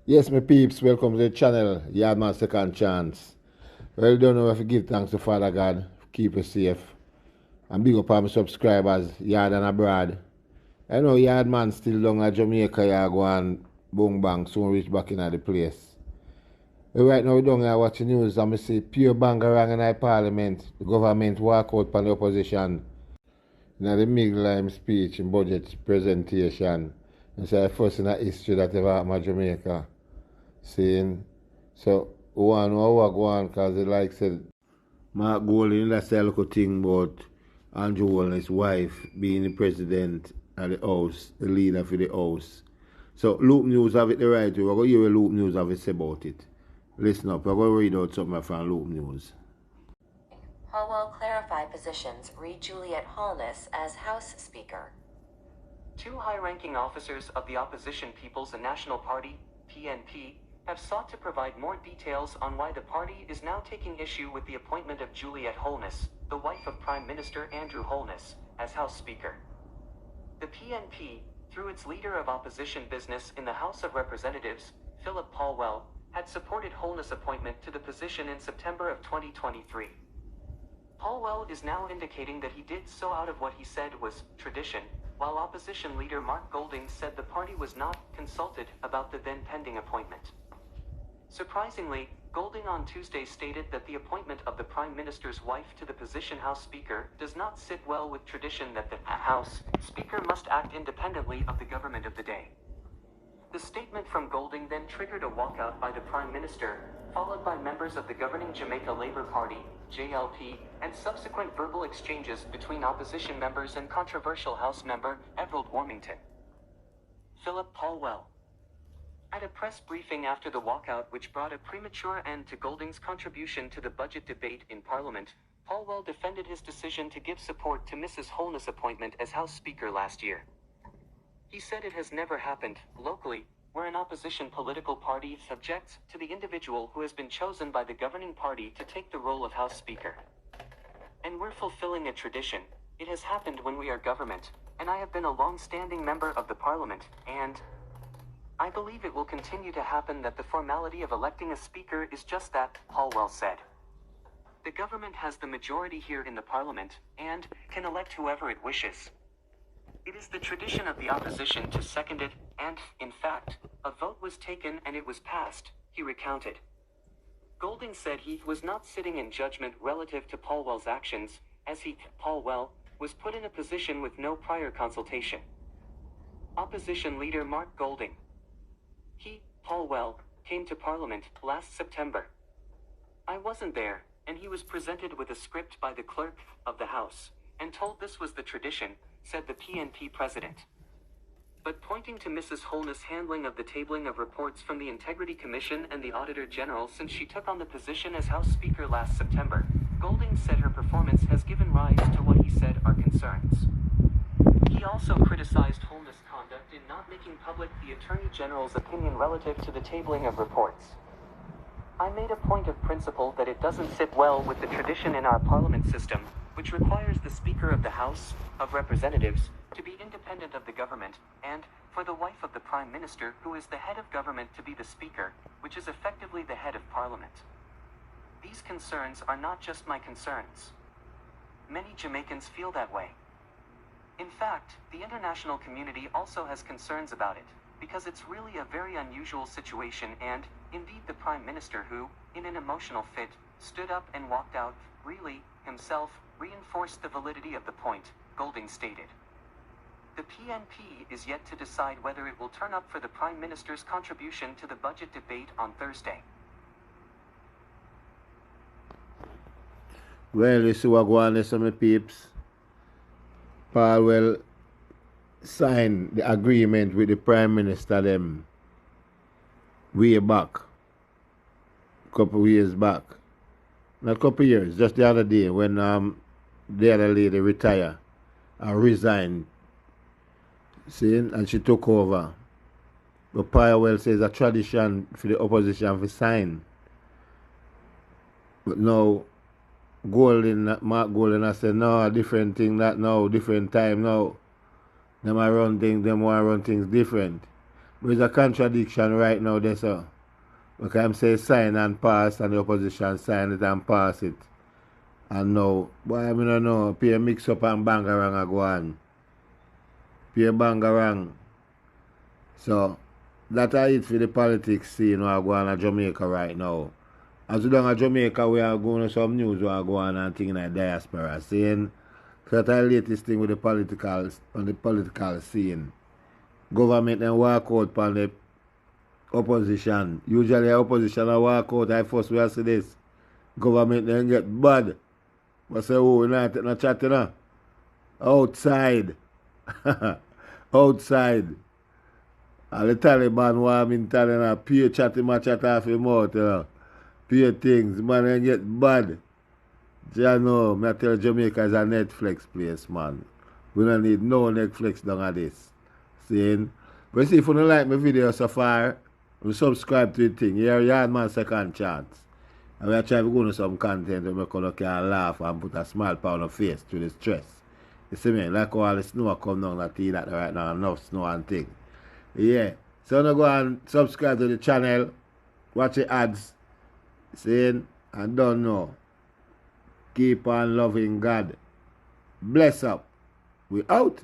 Yes, my peeps, welcome to the channel, Yardman Second Chance. Well, don't know if you give thanks to Father God, keep us safe. And big up on my subscribers, Yard and abroad. I know Yardman still down at Jamaica, you go and boom bang, soon reach back in the place. But right now, we down here watching news and I see pure BANGarang in our parliament. The government walk out from the opposition in the middle speech in budget presentation. And say first in the history that ever happened in Jamaica. Saying, so one hour go on because like said, Mark Golding, that's a little thing about Andrew Wallen's wife being the president of the house, the leader for the house. So Loop News have it the right way. We're going to hear what Loop News have to say about it. Listen up, we're going to read out something from Loop News. Hallwell clarify positions, read Juliet Holness as House Speaker. Two high-ranking officers of the opposition People's National Party, PNP, have sought to provide more details on why the party is now taking issue with the appointment of Juliet Holness, the wife of Prime Minister Andrew Holness, as House Speaker. The PNP, through its leader of opposition business in the House of Representatives, Philip Palwell, had supported Holness' appointment to the position in September of 2023. Palwell is now indicating that he did so out of what he said was tradition, while opposition leader Mark Golding said the party was not consulted about the then pending appointment. Surprisingly, Golding on Tuesday stated that the appointment of the Prime Minister's wife to the position House Speaker does not sit well with tradition that the House Speaker must act independently of the government of the day. The statement from Golding then triggered a walkout by the Prime Minister, followed by members of the governing Jamaica Labour Party, JLP, and subsequent verbal exchanges between opposition members and controversial House member, Everald Warmington. Philip Palwell. At a press briefing after the walkout which brought a premature end to Golding's contribution to the budget debate in Parliament, Palwell defended his decision to give support to Mrs. Holness' appointment as House Speaker last year. He said it has never happened, locally, where an opposition political party objects to the individual who has been chosen by the governing party to take the role of House Speaker. And we're fulfilling a tradition. It has happened when we are government, and I have been a long-standing member of the Parliament, and I believe it will continue to happen that the formality of electing a speaker is just that, Palwell said. The government has the majority here in the Parliament, and can elect whoever it wishes. It is the tradition of the opposition to second it, and, in fact, a vote was taken and it was passed, he recounted. Golding said he was not sitting in judgment relative to Palwell's actions, as he, Palwell, was put in a position with no prior consultation. Opposition leader Mark Golding. He, Palwell, came to Parliament last September. I wasn't there, and he was presented with a script by the clerk of the House, and told this was the tradition, said the PNP president. But pointing to Mrs. Holness' handling of the tabling of reports from the Integrity Commission and the Auditor General since she took on the position as House Speaker last September, Golding said her performance has given rise to what he said are concerns. He also criticized Holness' conduct in not making public the Attorney General's opinion relative to the tabling of reports. I made a point of principle that it doesn't sit well with the tradition in our parliament system, which requires the Speaker of the House of Representatives to be independent of the government, and, for the wife of the Prime Minister who is the head of government to be the Speaker, which is effectively the head of Parliament. These concerns are not just my concerns. Many Jamaicans feel that way. In fact, the international community also has concerns about it, because it's really a very unusual situation and, indeed the Prime Minister who, in an emotional fit, stood up and walked out, really, himself, reinforced the validity of the point, Golding stated. The PNP is yet to decide whether it will turn up for the Prime Minister's contribution to the budget debate on Thursday. Well, you see what going on, some peeps. Palwell signed the agreement with the Prime Minister them way back, couple of years back. Not couple of years, just the other day when the other lady retired and resigned. See, and she took over. But Palwell says a tradition for the opposition to sign. But now Mark Golding I said, no, different thing that now, different time now. Them want to run things different. There's a contradiction right now there, sir. Because I'm saying sign and pass, and the opposition sign it and pass it. And now, boy, I don't know, pay mix up and BANGarang a go on. Pay BANGarang. So, that is it for the politics scene we are going on Jamaica right now. As we down in Jamaica, we are going to some news we are going on thing in the diaspora saying that the latest thing with the political scene. Government then walk out on the opposition. Usually the opposition will walk out. I first we see this. Government then get bad. But say, oh, we're not taking a chat, you know? Outside. Outside. And the Taliban want me telling her, pay chat him a chat off your mouth, you know? Pay things. Man then get bad. You know, I tell Jamaica is a Netflix place, man. We don't need no Netflix down at this. Saying, but see, if you don't like my video so far, you subscribe to the thing. Here, Yardman Second Chance. And we are trying to go to some content to make you can laugh and put a smile on your face through the stress. You see me? Like all the snow come down that tea that right now, enough snow and thing. Yeah. So now go and subscribe to the channel. Watch the ads. Saying, I don't know. Keep on loving God. Bless up. We out.